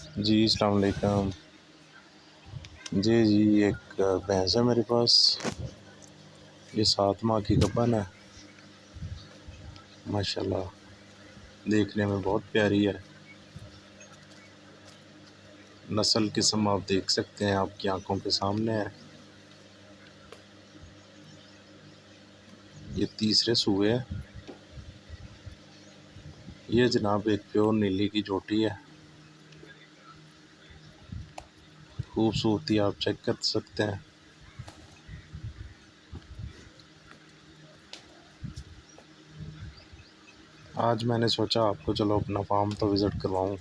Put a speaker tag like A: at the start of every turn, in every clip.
A: जी अस्सलाम वालेकुम। जी जी, एक भैंस है मेरे पास। ये 7 माह की गबन है। माशाल्लाह देखने में बहुत प्यारी है। नस्ल किस्म आप देख सकते हैं, आपकी आंखों के सामने है। ये तीसरे सूए है। ये जनाब एक प्योर नीली की झोटी है। खूबसूरती आप चेक कर सकते हैं। आज मैंने सोचा आपको चलो अपना फार्म तो विज़िट करवाऊँ।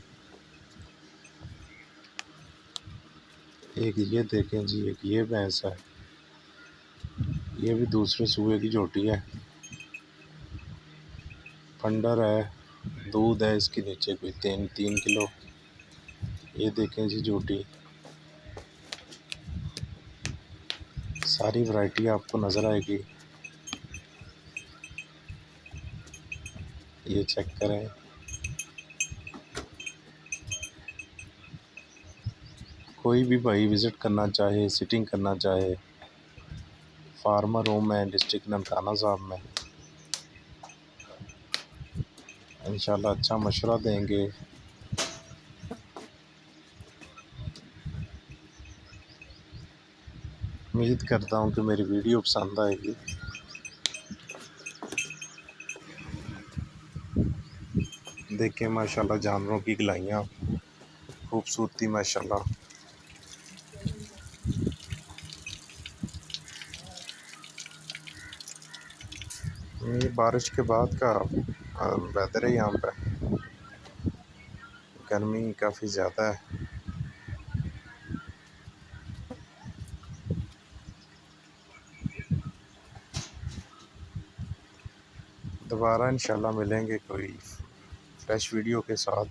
A: एक ये देखें जी, एक ये भैंस है। ये भी दूसरे सूए की झोटी है। फंडर है, दूध है इसके नीचे कोई 3 किलो। ये देखें जी झोटी। सारी वैरायटी आपको नज़र आएगी। ये चेक करें। कोई भी भाई विज़िट करना चाहे, सिटिंग करना चाहे, फार्मर हूँ मैं डिस्ट्रिक्ट ननकाना साहब में। इंशाल्लाह अच्छा मशवरा देंगे। उम्मीद करता हूँ कि मेरी वीडियो पसंद आएगी। देखें माशाल्लाह जानवरों की गलाइयाँ, खूबसूरती माशाल्लाह। ये बारिश के बाद का वेदर है। यहाँ पे गर्मी काफ़ी ज़्यादा है। दोबारा इंशाल्लाह मिलेंगे कोई फ्रेश वीडियो के साथ।